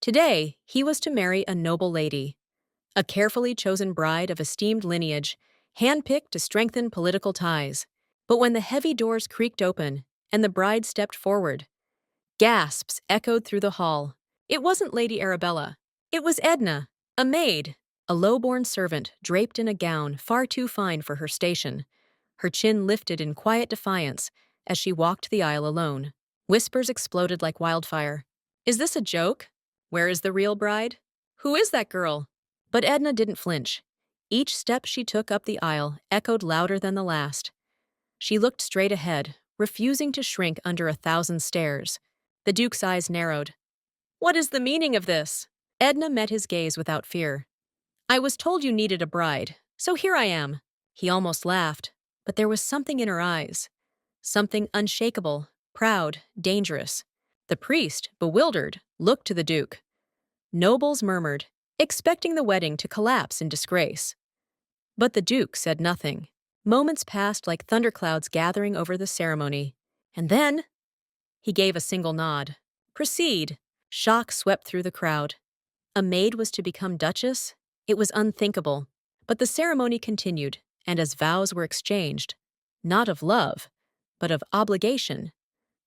Today, he was to marry a noble lady, a carefully chosen bride of esteemed lineage, handpicked to strengthen political ties. But when the heavy doors creaked open and the bride stepped forward, gasps echoed through the hall. It wasn't Lady Arabella. It was Edna, a maid, a low-born servant draped in a gown far too fine for her station. Her chin lifted in quiet defiance as she walked the aisle alone. Whispers exploded like wildfire. Is this a joke? Where is the real bride? Who is that girl? But Edna didn't flinch. Each step she took up the aisle echoed louder than the last. She looked straight ahead, refusing to shrink under 1,000 stares. The Duke's eyes narrowed. What is the meaning of this? Edna met his gaze without fear. I was told you needed a bride, so here I am. He almost laughed, but there was something in her eyes. Something unshakable, proud, dangerous. The priest, bewildered, looked to the Duke. Nobles murmured, expecting the wedding to collapse in disgrace. But the Duke said nothing. Moments passed like thunderclouds gathering over the ceremony. And then, he gave a single nod. Proceed. Shock swept through the crowd. A maid was to become duchess? It was unthinkable. But the ceremony continued, and as vows were exchanged, not of love, but of obligation.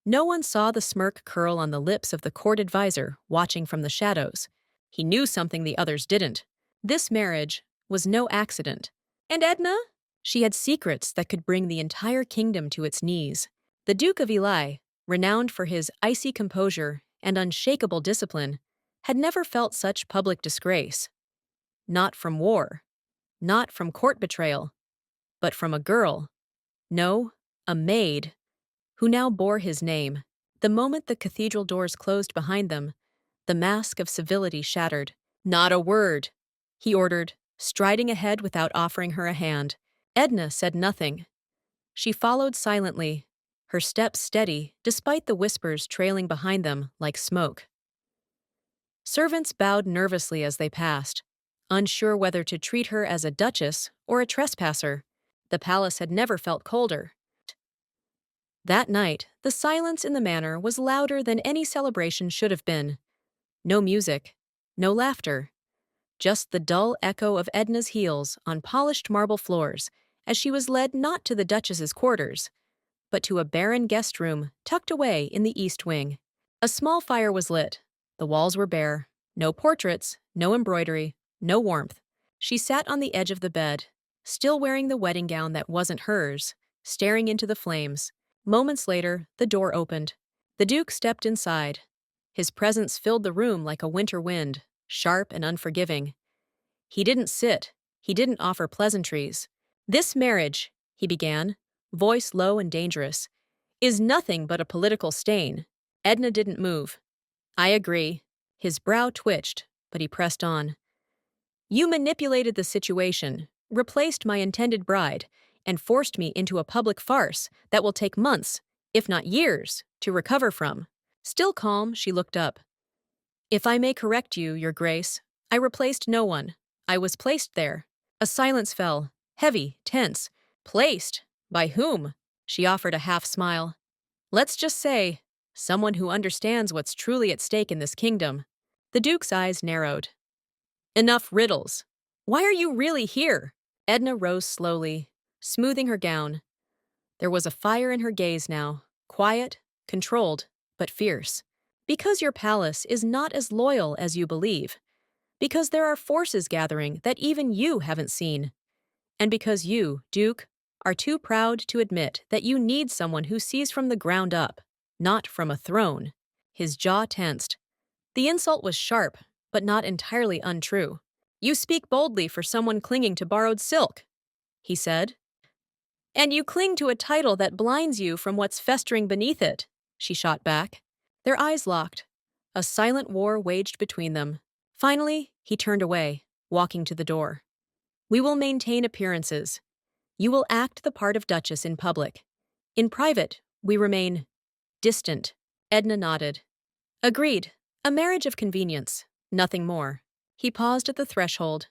No one saw the smirk curl on the lips of the court advisor watching from the shadows. He knew something the others didn't. This marriage was no accident. And Edna? She had secrets that could bring the entire kingdom to its knees. The Duke of Ely, renowned for his icy composure and unshakable discipline, had never felt such public disgrace. Not from war, not from court betrayal, but from a girl. No, a maid, who now bore his name. The moment the cathedral doors closed behind them, the mask of civility shattered. Not a word, he ordered, striding ahead without offering her a hand. Edna said nothing. She followed silently, her steps steady despite the whispers trailing behind them like smoke. Servants bowed nervously as they passed, unsure whether to treat her as a duchess or a trespasser. The palace had never felt colder. That night, the silence in the manor was louder than any celebration should have been. No music, no laughter, just the dull echo of Edna's heels on polished marble floors as she was led not to the Duchess's quarters, but to a barren guest room tucked away in the east wing. A small fire was lit. The walls were bare. No portraits, no embroidery, no warmth. She sat on the edge of the bed, still wearing the wedding gown that wasn't hers, staring into the flames. Moments later, the door opened. The Duke stepped inside. His presence filled the room like a winter wind, sharp and unforgiving. He didn't sit. He didn't offer pleasantries. This marriage, he began, voice low and dangerous, is nothing but a political stain. Edna didn't move. I agree. His brow twitched, but he pressed on. You manipulated the situation, replaced my intended bride, and forced me into a public farce that will take months, if not years, to recover from. Still calm, she looked up. If I may correct you, Your Grace, I replaced no one. I was placed there. A silence fell, heavy, tense. Placed? By whom? She offered a half-smile. Let's just say, someone who understands what's truly at stake in this kingdom. The Duke's eyes narrowed. Enough riddles. Why are you really here? Edna rose slowly, smoothing her gown. There was a fire in her gaze now, quiet, controlled, but fierce. Because your palace is not as loyal as you believe. Because there are forces gathering that even you haven't seen. And because you, Duke, are too proud to admit that you need someone who sees from the ground up, not from a throne. His jaw tensed. The insult was sharp, but not entirely untrue. You speak boldly for someone clinging to borrowed silk, he said. And you cling to a title that blinds you from what's festering beneath it, she shot back. Their eyes locked. A silent war waged between them. Finally, he turned away, walking to the door. We will maintain appearances. You will act the part of Duchess in public. In private, we remain distant. Edna nodded. Agreed. A marriage of convenience, nothing more. He paused at the threshold.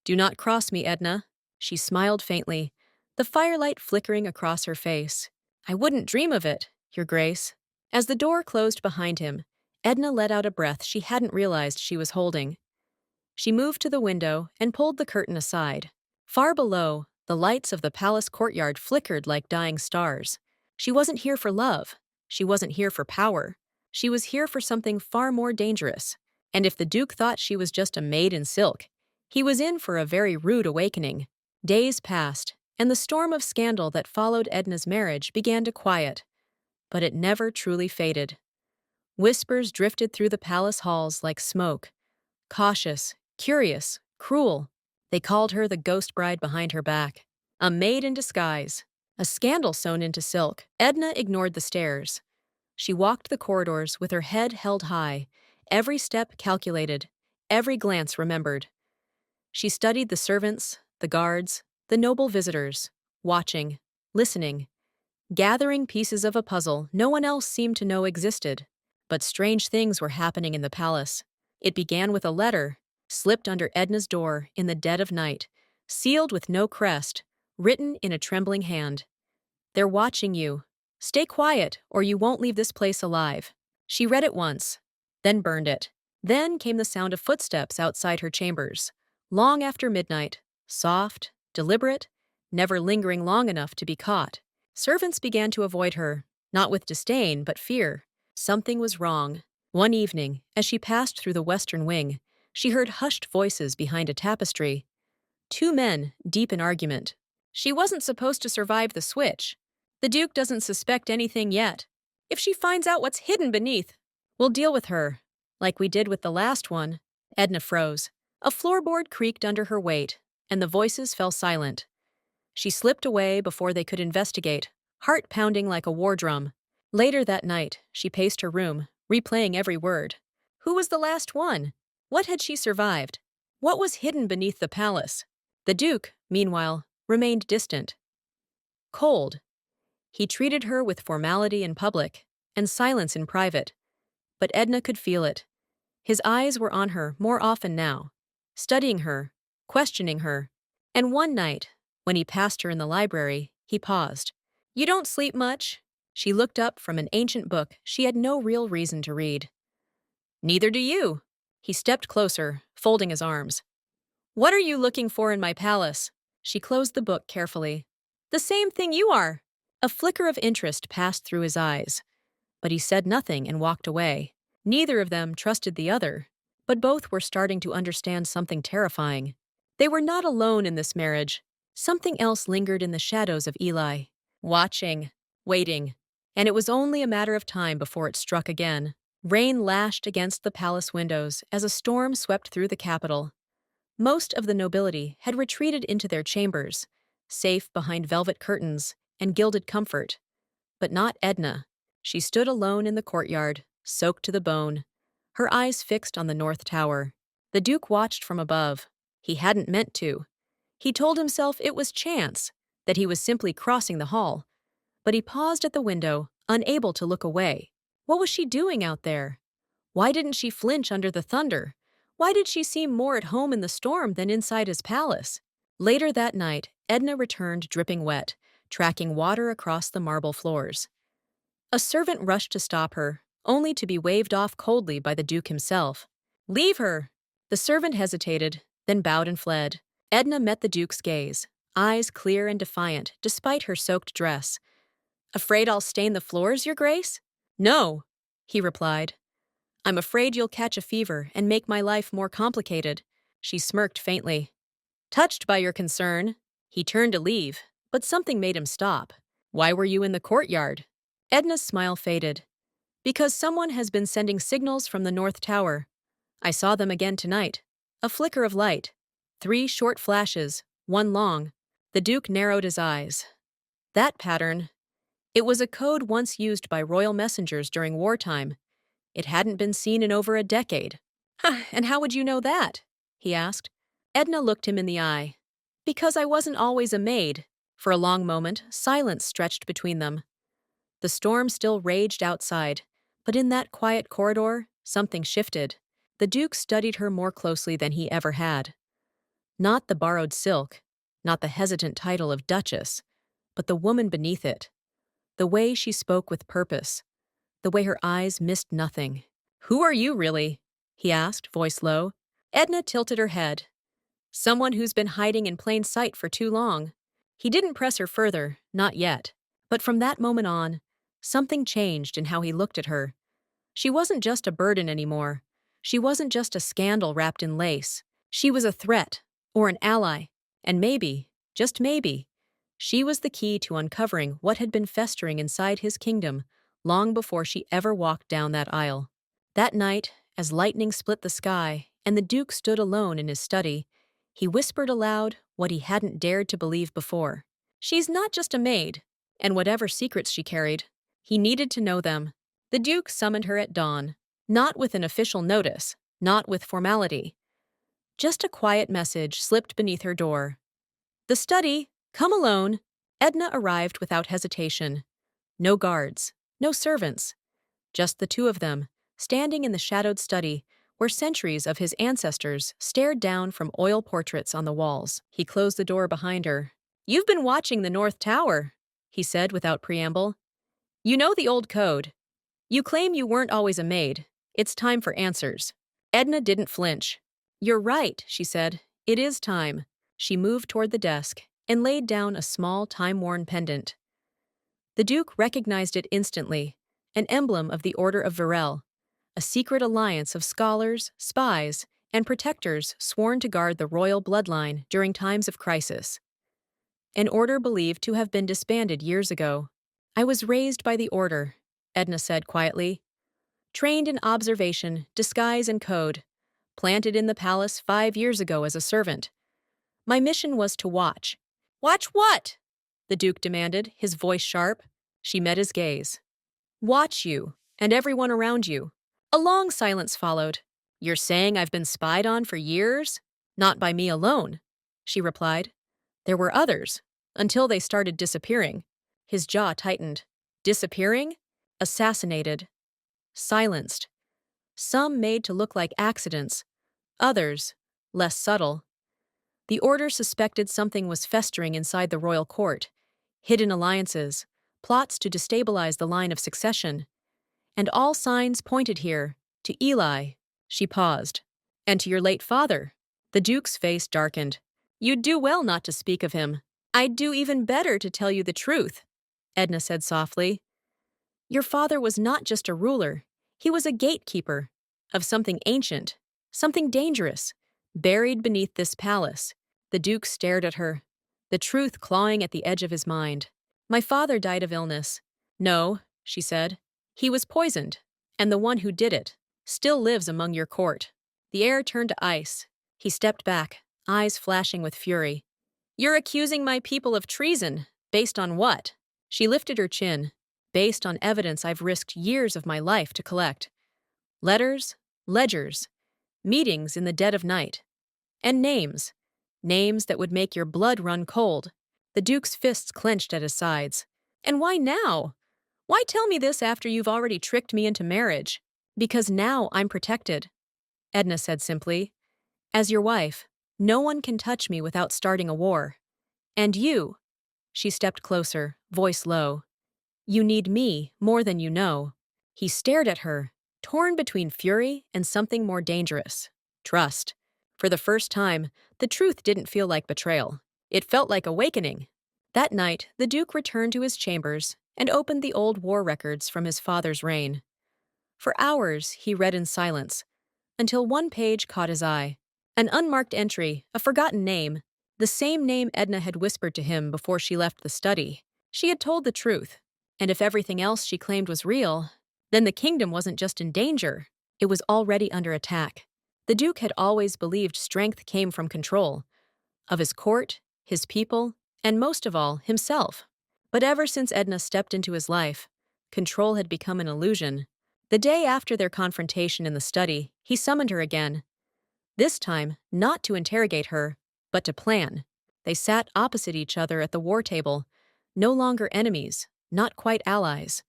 Do not cross me, Edna. She smiled faintly, the firelight flickering across her face. I wouldn't dream of it, Your Grace. As the door closed behind him, Edna let out a breath she hadn't realized she was holding. She moved to the window and pulled the curtain aside. Far below, the lights of the palace courtyard flickered like dying stars. She wasn't here for love. She wasn't here for power. She was here for something far more dangerous. And if the Duke thought she was just a maid in silk, he was in for a very rude awakening. Days passed, and the storm of scandal that followed Edna's marriage began to quiet. But it never truly faded. Whispers drifted through the palace halls like smoke. Cautious, curious, cruel. They called her the ghost bride behind her back. A maid in disguise. A scandal sewn into silk. Edna ignored the stares. She walked the corridors with her head held high, every step calculated, every glance remembered. She studied the servants, the guards, the noble visitors, watching, listening, gathering pieces of a puzzle no one else seemed to know existed. But strange things were happening in the palace. It began with a letter, slipped under Edna's door in the dead of night, sealed with no crest, written in a trembling hand. "They're watching you. Stay quiet, or you won't leave this place alive." She read it once, then burned it. Then came the sound of footsteps outside her chambers, long after midnight, soft, deliberate, never lingering long enough to be caught. Servants began to avoid her, not with disdain, but fear. Something was wrong. One evening, as she passed through the western wing, she heard hushed voices behind a tapestry. Two men, deep in argument. She wasn't supposed to survive the switch. The Duke doesn't suspect anything yet. If she finds out what's hidden beneath, we'll deal with her. Like we did with the last one. Edna froze. A floorboard creaked under her weight, and the voices fell silent. She slipped away before they could investigate, heart pounding like a war drum. Later that night, she paced her room, replaying every word. Who was the last one? What had she survived? What was hidden beneath the palace? The Duke, meanwhile, remained distant. Cold. He treated her with formality in public and silence in private. But Edna could feel it. His eyes were on her more often now, studying her, questioning her. And one night, when he passed her in the library, he paused. "You don't sleep much." She looked up from an ancient book she had no real reason to read. "Neither do you." He stepped closer, folding his arms. "What are you looking for in my palace?" She closed the book carefully. "The same thing you are." A flicker of interest passed through his eyes, but he said nothing and walked away. Neither of them trusted the other, but both were starting to understand something terrifying. They were not alone in this marriage. Something else lingered in the shadows of Eli, watching, waiting, and it was only a matter of time before it struck again. Rain lashed against the palace windows as a storm swept through the capital. Most of the nobility had retreated into their chambers, safe behind velvet curtains and gilded comfort. But not Edna. She stood alone in the courtyard, soaked to the bone, her eyes fixed on the North Tower. The Duke watched from above. He hadn't meant to. He told himself it was chance, that he was simply crossing the hall. But he paused at the window, unable to look away. What was she doing out there? Why didn't she flinch under the thunder? Why did she seem more at home in the storm than inside his palace? Later that night, Edna returned dripping wet, tracking water across the marble floors. A servant rushed to stop her, only to be waved off coldly by the Duke himself. "Leave her!" The servant hesitated, then bowed and fled. Edna met the Duke's gaze, eyes clear and defiant despite her soaked dress. "Afraid I'll stain the floors, Your Grace?" "No," he replied. "I'm afraid you'll catch a fever and make my life more complicated." She smirked faintly. "Touched by your concern." He turned to leave, but something made him stop. "Why were you in the courtyard?" Edna's smile faded. "Because someone has been sending signals from the North Tower. I saw them again tonight. A flicker of light. 3 short flashes, 1 long." The Duke narrowed his eyes. That pattern. It was a code once used by royal messengers during wartime. It hadn't been seen in over a decade. "And how would you know that?" he asked. Edna looked him in the eye. "Because I wasn't always a maid." For a long moment, silence stretched between them. The storm still raged outside, but in that quiet corridor, something shifted. The Duke studied her more closely than he ever had. Not the borrowed silk, not the hesitant title of Duchess, but the woman beneath it. The way she spoke with purpose, the way her eyes missed nothing. "Who are you, really?" he asked, voice low. Edna tilted her head. "Someone who's been hiding in plain sight for too long." He didn't press her further, not yet. But from that moment on, something changed in how he looked at her. She wasn't just a burden anymore. She wasn't just a scandal wrapped in lace. She was a threat, or an ally, and maybe, just maybe, she was the key to uncovering what had been festering inside his kingdom long before she ever walked down that aisle. That night, as lightning split the sky and the Duke stood alone in his study, he whispered aloud what he hadn't dared to believe before. "She's not just a maid," and whatever secrets she carried, he needed to know them. The Duke summoned her at dawn, not with an official notice, not with formality. Just a quiet message slipped beneath her door. "The study, come alone." Edna arrived without hesitation. No guards, no servants, just the two of them, standing in the shadowed study where centuries of his ancestors stared down from oil portraits on the walls. He closed the door behind her. "You've been watching the North Tower," he said without preamble. "You know the old code. You claim you weren't always a maid. It's time for answers." Edna didn't flinch. "You're right," she said. "It is time." She moved toward the desk and laid down a small, time-worn pendant. The Duke recognized it instantly, an emblem of the Order of Varel, a secret alliance of scholars, spies, and protectors sworn to guard the royal bloodline during times of crisis. An order believed to have been disbanded years ago. "I was raised by the Order," Edna said quietly. "Trained in observation, disguise, and code. Planted in the palace 5 years ago as a servant. My mission was to watch." "Watch what?" the Duke demanded, his voice sharp. She met his gaze. "Watch you, and everyone around you." A long silence followed. "You're saying I've been spied on for years?" "Not by me alone," she replied. "There were others, until they started disappearing." His jaw tightened. Disappearing? Assassinated. Silenced. Some made to look like accidents, others, less subtle. The Order suspected something was festering inside the royal court. Hidden alliances, plots to destabilize the line of succession. And all signs pointed here, to Eli. She paused. "And to your late father." The Duke's face darkened. "You'd do well not to speak of him." "I'd do even better to tell you the truth," Edna said softly. "Your father was not just a ruler. He was a gatekeeper of something ancient, something dangerous, buried beneath this palace." The Duke stared at her, the truth clawing at the edge of his mind. "My father died of illness." "No," she said. "He was poisoned, and the one who did it still lives among your court." The air turned to ice. He stepped back, eyes flashing with fury. "You're accusing my people of treason. Based on what?" She lifted her chin. "Based on evidence I've risked years of my life to collect. Letters, ledgers, meetings in the dead of night. And names. Names that would make your blood run cold." The Duke's fists clenched at his sides. "And why now? Why tell me this after you've already tricked me into marriage?" "Because now I'm protected," Edna said simply. "As your wife, no one can touch me without starting a war. And you," she stepped closer, voice low, "you need me more than you know." He stared at her, torn between fury and something more dangerous. Trust. For the first time, the truth didn't feel like betrayal. It felt like awakening. That night, the Duke returned to his chambers and opened the old war records from his father's reign. For hours, he read in silence, until one page caught his eye. An unmarked entry, a forgotten name, the same name Edna had whispered to him before she left the study. She had told the truth, and if everything else she claimed was real, then the kingdom wasn't just in danger, it was already under attack. The Duke had always believed strength came from control, of his court, his people, and most of all, himself. But ever since Edna stepped into his life, control had become an illusion. The day after their confrontation in the study, he summoned her again. This time, not to interrogate her, but to plan. They sat opposite each other at the war table, no longer enemies, not quite allies.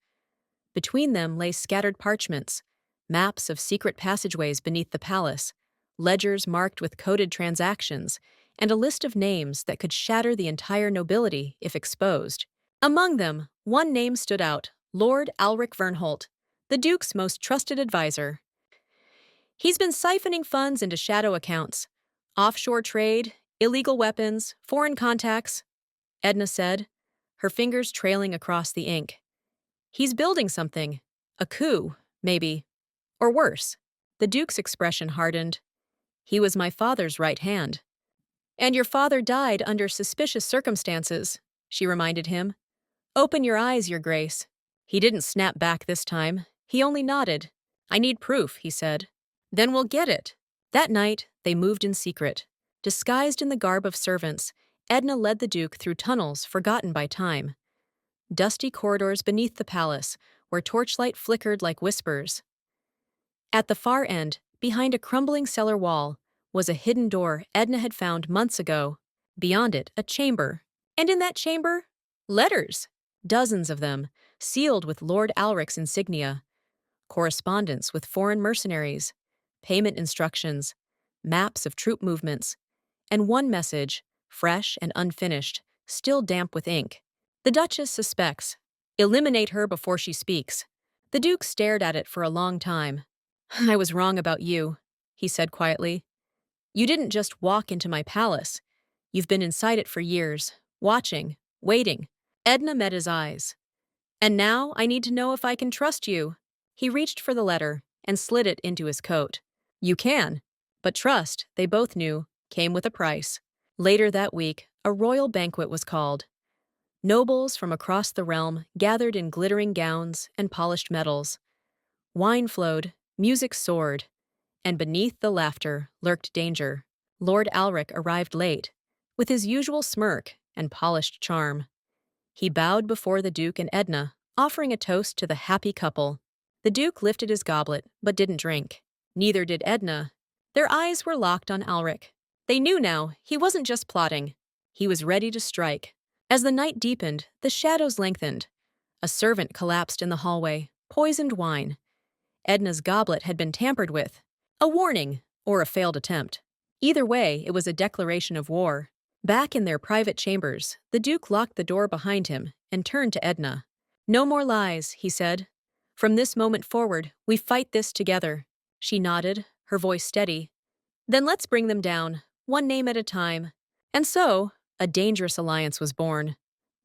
Between them lay scattered parchments, maps of secret passageways beneath the palace, ledgers marked with coded transactions, and a list of names that could shatter the entire nobility if exposed. Among them, one name stood out, Lord Alric Vernholt, the Duke's most trusted advisor. He's been siphoning funds into shadow accounts. Offshore trade, illegal weapons, foreign contacts, Edna said, her fingers trailing across the ink. He's building something. A coup, maybe. Or worse. The Duke's expression hardened. He was my father's right hand. And your father died under suspicious circumstances, she reminded him. Open your eyes, Your Grace. He didn't snap back this time. He only nodded. I need proof, he said. Then we'll get it. That night, they moved in secret. Disguised in the garb of servants, Edna led the Duke through tunnels forgotten by time. Dusty corridors beneath the palace, where torchlight flickered like whispers. At the far end, behind a crumbling cellar wall, was a hidden door Edna had found months ago. Beyond it, a chamber. And in that chamber, letters. Dozens of them, sealed with Lord Alric's insignia. Correspondence with foreign mercenaries. Payment instructions. Maps of troop movements. And one message, fresh and unfinished, still damp with ink. The Duchess suspects. Eliminate her before she speaks. The Duke stared at it for a long time. I was wrong about you, he said quietly. You didn't just walk into my palace. You've been inside it for years, watching, waiting. Edna met his eyes. And now I need to know if I can trust you. He reached for the letter and slid it into his coat. You can. But trust, they both knew, came with a price. Later that week, a royal banquet was called. Nobles from across the realm gathered in glittering gowns and polished metals. Wine flowed, music soared, and beneath the laughter lurked danger. Lord Alric arrived late, with his usual smirk and polished charm. He bowed before the Duke and Edna, offering a toast to the happy couple. The Duke lifted his goblet, but didn't drink. Neither did Edna. Their eyes were locked on Alric. They knew now he wasn't just plotting. He was ready to strike. As the night deepened, the shadows lengthened. A servant collapsed in the hallway, poisoned wine. Edna's goblet had been tampered with. A warning, or a failed attempt. Either way, it was a declaration of war. Back in their private chambers, the Duke locked the door behind him and turned to Edna. No more lies, he said. From this moment forward, we fight this together. She nodded, her voice steady. Then let's bring them down, one name at a time. And so, a dangerous alliance was born.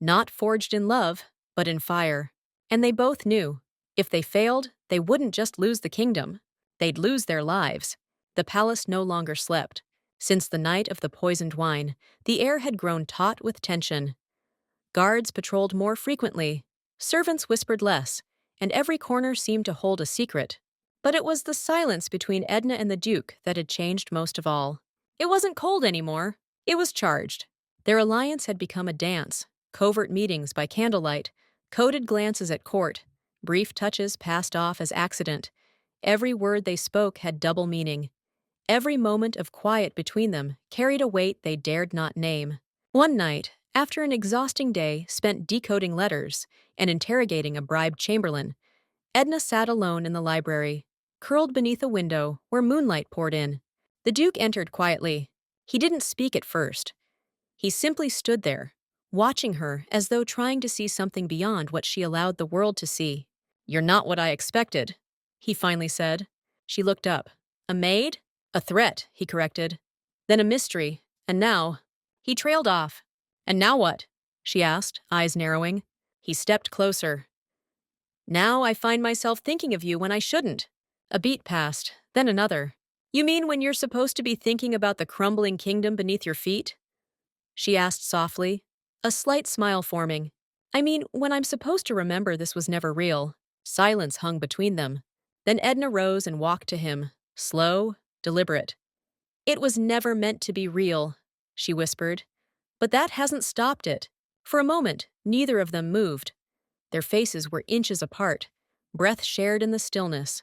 Not forged in love, but in fire. And they both knew. If they failed, they wouldn't just lose the kingdom. They'd lose their lives. The palace no longer slept. Since the night of the poisoned wine, the air had grown taut with tension. Guards patrolled more frequently. Servants whispered less, and every corner seemed to hold a secret. But it was the silence between Edna and the Duke that had changed most of all. It wasn't cold anymore. It was charged. Their alliance had become a dance, covert meetings by candlelight, coded glances at court, brief touches passed off as accident. Every word they spoke had double meaning. Every moment of quiet between them carried a weight they dared not name. One night, after an exhausting day spent decoding letters and interrogating a bribed chamberlain, Edna sat alone in the library, curled beneath a window where moonlight poured in. The Duke entered quietly. He didn't speak at first. He simply stood there, watching her as though trying to see something beyond what she allowed the world to see. You're not what I expected, he finally said. She looked up. A maid? A threat, he corrected. Then a mystery, and now… He trailed off. And now what? She asked, eyes narrowing. He stepped closer. Now I find myself thinking of you when I shouldn't. A beat passed, then another. You mean when you're supposed to be thinking about the crumbling kingdom beneath your feet? She asked softly, a slight smile forming. I mean, when I'm supposed to remember this was never real. Silence hung between them. Then Edna rose and walked to him, slow, deliberate. It was never meant to be real, she whispered. But that hasn't stopped it. For a moment, neither of them moved. Their faces were inches apart, breath shared in the stillness.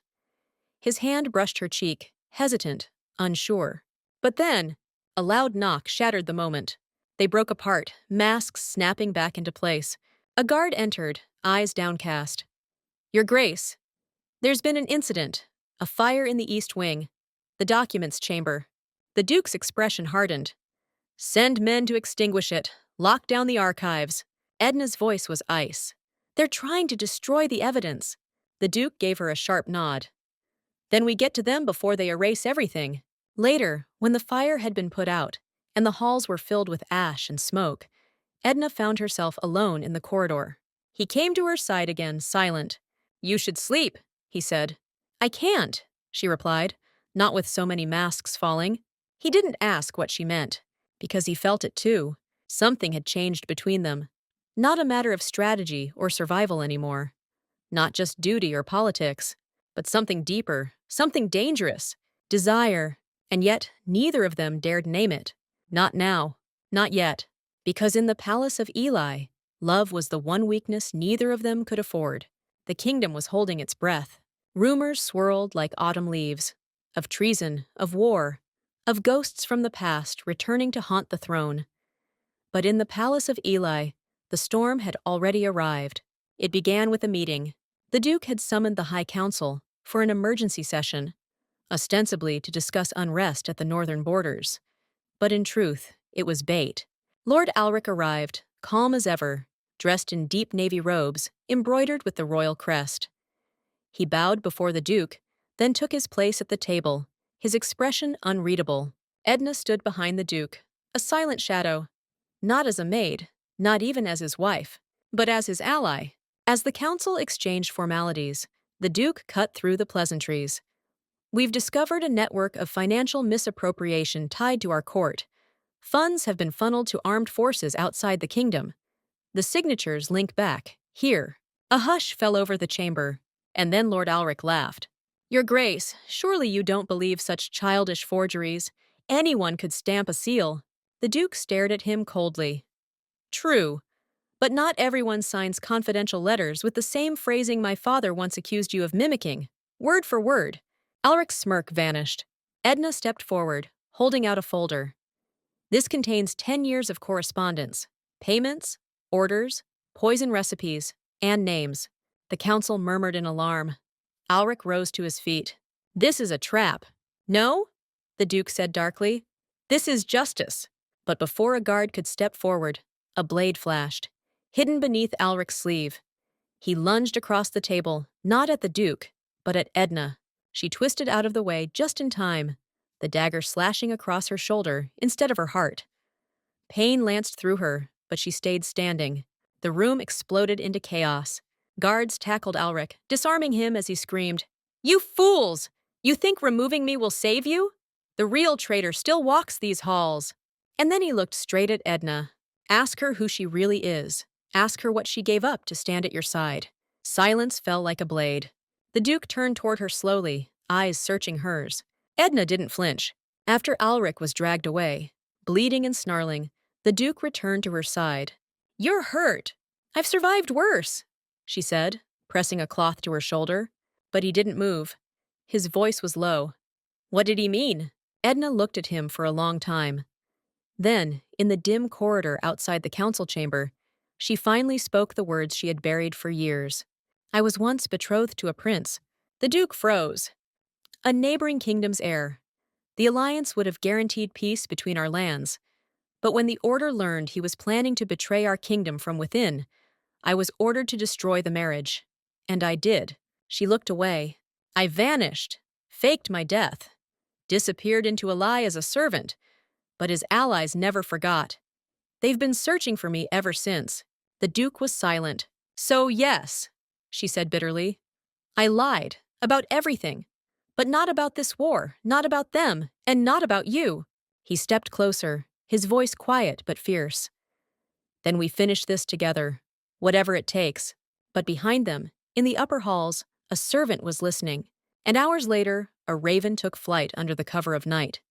His hand brushed her cheek, hesitant, unsure. But then, a loud knock shattered the moment. They broke apart, masks snapping back into place. A guard entered, eyes downcast. Your Grace, there's been an incident, a fire in the East Wing, the documents chamber. The Duke's expression hardened. Send men to extinguish it, lock down the archives. Edna's voice was ice. They're trying to destroy the evidence. The Duke gave her a sharp nod. Then we get to them before they erase everything. Later, when the fire had been put out, and the halls were filled with ash and smoke, Edna found herself alone in the corridor. He came to her side again, silent. "You should sleep," he said. "I can't," she replied, not with so many masks falling. He didn't ask what she meant, because he felt it too. Something had changed between them. Not a matter of strategy or survival anymore. Not just duty or politics, but something deeper, something dangerous, desire, and yet neither of them dared name it. Not now, not yet, because in the palace of Eli, love was the one weakness neither of them could afford. The kingdom was holding its breath. Rumors swirled like autumn leaves, of treason, of war, of ghosts from the past returning to haunt the throne. But in the palace of Eli, the storm had already arrived. It began with a meeting. The Duke had summoned the High Council for an emergency session, ostensibly to discuss unrest at the northern borders. But in truth, it was bait. Lord Alric arrived, calm as ever, dressed in deep navy robes, embroidered with the royal crest. He bowed before the Duke, then took his place at the table, his expression unreadable. Edna stood behind the Duke, a silent shadow, not as a maid, not even as his wife, but as his ally. As the council exchanged formalities, the Duke cut through the pleasantries. "We've discovered a network of financial misappropriation tied to our court. Funds have been funneled to armed forces outside the kingdom. The signatures link back, here." A hush fell over the chamber, and then Lord Alric laughed. "Your Grace, surely you don't believe such childish forgeries. Anyone could stamp a seal." The Duke stared at him coldly. "True, but not everyone signs confidential letters with the same phrasing my father once accused you of mimicking, word for word." Alric's smirk vanished. Edna stepped forward, holding out a folder. "This contains 10 years of correspondence, payments, orders, poison recipes, and names." The council murmured in alarm. Alric rose to his feet. "This is a trap." "No?" the Duke said darkly. "This is justice." But before a guard could step forward, a blade flashed, hidden beneath Alric's sleeve. He lunged across the table, not at the Duke, but at Edna. She twisted out of the way just in time, the dagger slashing across her shoulder instead of her heart. Pain lanced through her, but she stayed standing. The room exploded into chaos. Guards tackled Alric, disarming him as he screamed, "You fools! You think removing me will save you? The real traitor still walks these halls." And then he looked straight at Edna. "Ask her who she really is. Ask her what she gave up to stand at your side." Silence fell like a blade. The Duke turned toward her slowly, eyes searching hers. Edna didn't flinch. After Alric was dragged away, bleeding and snarling, the Duke returned to her side. "You're hurt. I've survived worse," she said, pressing a cloth to her shoulder. But he didn't move. His voice was low. "What did he mean?" Edna looked at him for a long time. Then, in the dim corridor outside the council chamber, she finally spoke the words she had buried for years. "I was once betrothed to a prince." The Duke froze. "A neighboring kingdom's heir. The alliance would have guaranteed peace between our lands. But when the Order learned he was planning to betray our kingdom from within, I was ordered to destroy the marriage. And I did." She looked away. "I vanished, faked my death, disappeared into a lie as a servant, but his allies never forgot. They've been searching for me ever since." The Duke was silent. "So yes," she said bitterly, "I lied, about everything. But not about this war, not about them, and not about you." He stepped closer, his voice quiet but fierce. "Then we finish this together, whatever it takes." But behind them, in the upper halls, a servant was listening. And hours later, a raven took flight under the cover of night,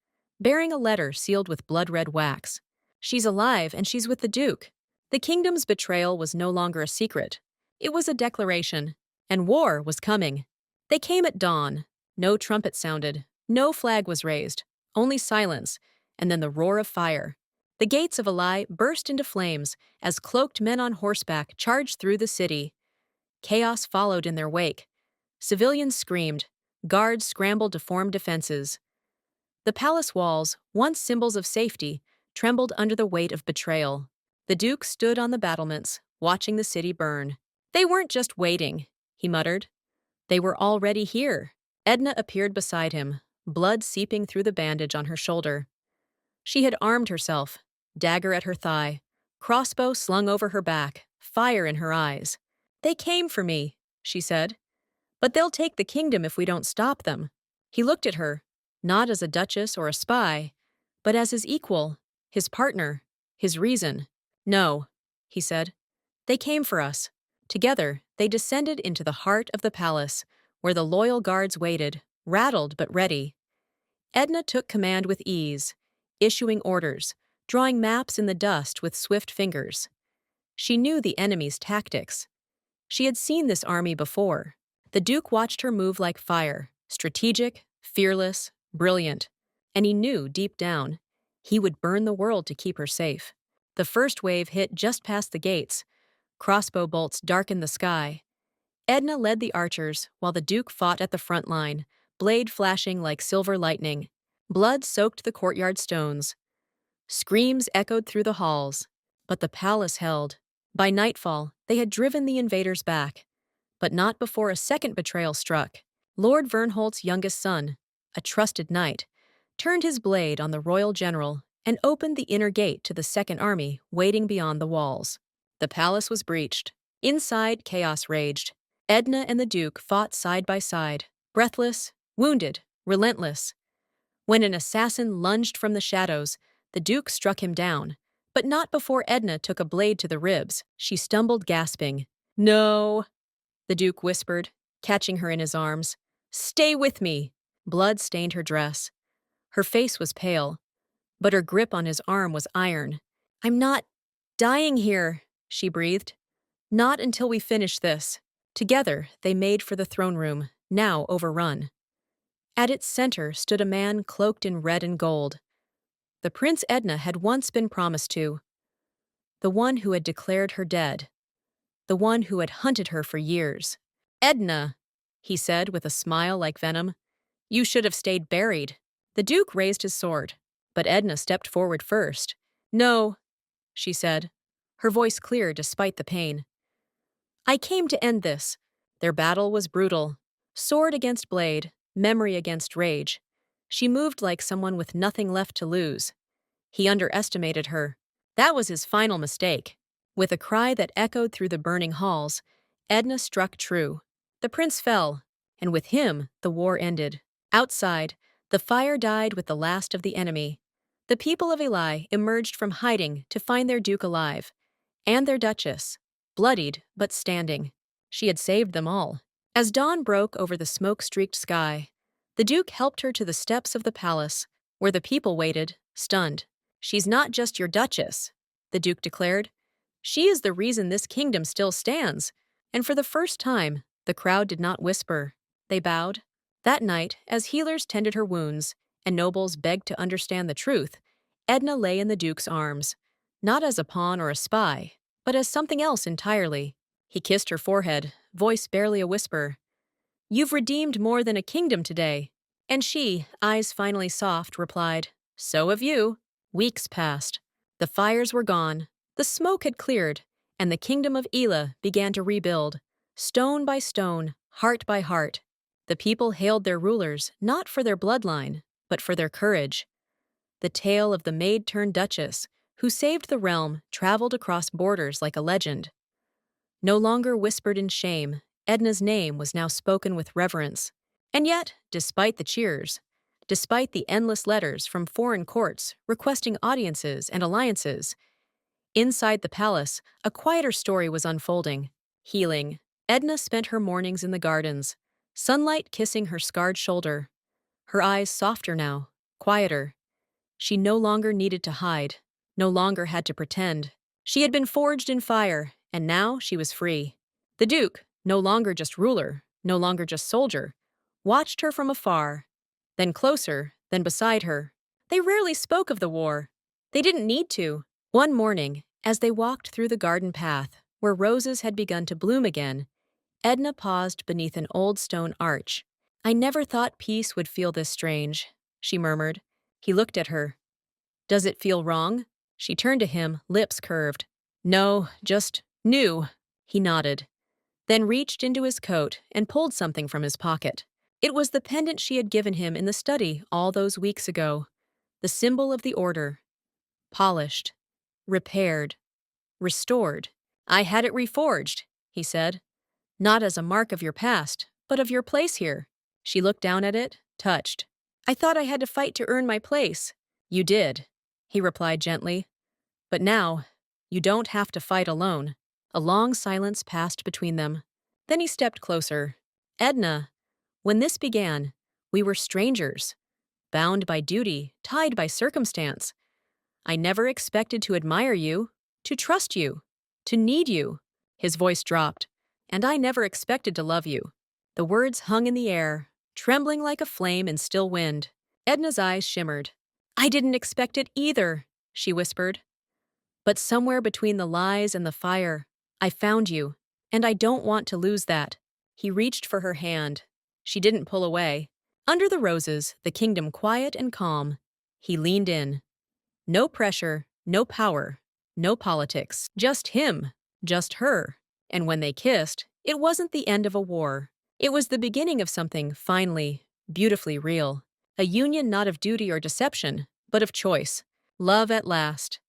bearing a letter sealed with blood-red wax. "She's alive, and she's with the Duke." The kingdom's betrayal was no longer a secret. It was a declaration, and war was coming. They came at dawn. No trumpet sounded, no flag was raised, only silence, and then the roar of fire. The gates of Alai burst into flames as cloaked men on horseback charged through the city. Chaos followed in their wake. Civilians screamed. Guards scrambled to form defenses. The palace walls, once symbols of safety, trembled under the weight of betrayal. The Duke stood on the battlements, watching the city burn. "They weren't just waiting," he muttered. "They were already here." Edna appeared beside him, blood seeping through the bandage on her shoulder. She had armed herself, dagger at her thigh, crossbow slung over her back, fire in her eyes. "They came for me," she said, "but they'll take the kingdom if we don't stop them." He looked at her, not as a duchess or a spy, but as his equal, his partner, his reason. "No," he said. "They came for us." Together, they descended into the heart of the palace, where the loyal guards waited, rattled but ready. Edna took command with ease, issuing orders, drawing maps in the dust with swift fingers. She knew the enemy's tactics. She had seen this army before. The Duke watched her move like fire, strategic, fearless, brilliant. And he knew, deep down, he would burn the world to keep her safe. The first wave hit just past the gates. Crossbow bolts darkened the sky. Edna led the archers, while the Duke fought at the front line, blade flashing like silver lightning. Blood soaked the courtyard stones. Screams echoed through the halls. But the palace held. By nightfall, they had driven the invaders back. But not before a second betrayal struck. Lord Vernholt's youngest son, a trusted knight, turned his blade on the royal general and opened the inner gate to the Second Army waiting beyond the walls. The palace was breached. Inside, chaos raged. Edna and the Duke fought side by side, breathless, wounded, relentless. When an assassin lunged from the shadows, the Duke struck him down. But not before Edna took a blade to the ribs. She stumbled, gasping. "No," the Duke whispered, catching her in his arms. "Stay with me." Blood stained her dress. Her face was pale, but her grip on his arm was iron. "I'm not dying here," she breathed. "Not until we finish this." Together, they made for the throne room, now overrun. At its center stood a man cloaked in red and gold. The Prince Edna had once been promised to. The one who had declared her dead. The one who had hunted her for years. "Edna," he said with a smile like venom, "you should have stayed buried." The Duke raised his sword, but Edna stepped forward first. "No," she said, her voice clear despite the pain. "I came to end this." Their battle was brutal. Sword against blade, memory against rage. She moved like someone with nothing left to lose. He underestimated her. That was his final mistake. With a cry that echoed through the burning halls, Edna struck true. The prince fell, and with him, the war ended. Outside, the fire died with the last of the enemy. The people of Ely emerged from hiding to find their duke alive, and their duchess, bloodied but standing. She had saved them all. As dawn broke over the smoke-streaked sky, the Duke helped her to the steps of the palace, where the people waited, stunned. "She's not just your duchess," the Duke declared. "She is the reason this kingdom still stands." And for the first time, the crowd did not whisper. They bowed. That night, as healers tended her wounds and nobles begged to understand the truth, Edna lay in the Duke's arms, not as a pawn or a spy, but as something else entirely. He kissed her forehead, voice barely a whisper. "You've redeemed more than a kingdom today." And she, eyes finally soft, replied, "So have you." Weeks passed. The fires were gone, the smoke had cleared, and the kingdom of Ela began to rebuild. Stone by stone, heart by heart. The people hailed their rulers not for their bloodline, but for their courage. The tale of the Maid-turned-Duchess, who saved the realm, traveled across borders like a legend. No longer whispered in shame, Edna's name was now spoken with reverence. And yet, despite the cheers, despite the endless letters from foreign courts requesting audiences and alliances, inside the palace, a quieter story was unfolding. Healing. Edna spent her mornings in the gardens, sunlight kissing her scarred shoulder. Her eyes softer now, quieter. She no longer needed to hide, no longer had to pretend. She had been forged in fire, and now she was free. The Duke, no longer just ruler, no longer just soldier, watched her from afar, then closer, then beside her. They rarely spoke of the war. They didn't need to. One morning, as they walked through the garden path, where roses had begun to bloom again, Edna paused beneath an old stone arch. "I never thought peace would feel this strange," she murmured. He looked at her. "Does it feel wrong?" She turned to him, lips curved. "No, just new." He nodded, then reached into his coat and pulled something from his pocket. It was the pendant she had given him in the study all those weeks ago, the symbol of the order, polished, repaired, restored. I had it reforged, he said, not as a mark of your past, but of your place here. She looked down at it, touched. I thought I had to fight to earn my place. You did, he replied gently. But now, you don't have to fight alone. A long silence passed between them. Then he stepped closer. Edna, when this began, we were strangers, bound by duty, tied by circumstance. I never expected to admire you, to trust you, to need you. His voice dropped. And I never expected to love you. The words hung in the air, trembling like a flame in still wind. Edna's eyes shimmered. I didn't expect it either, she whispered. But somewhere between the lies and the fire, I found you, and I don't want to lose that. He reached for her hand. She didn't pull away. Under the roses, the kingdom quiet and calm, he leaned in. No pressure, no power, no politics. Just him, just her. And when they kissed, it wasn't the end of a war. It was the beginning of something finally, beautifully real. A union not of duty or deception, but of choice. Love at last.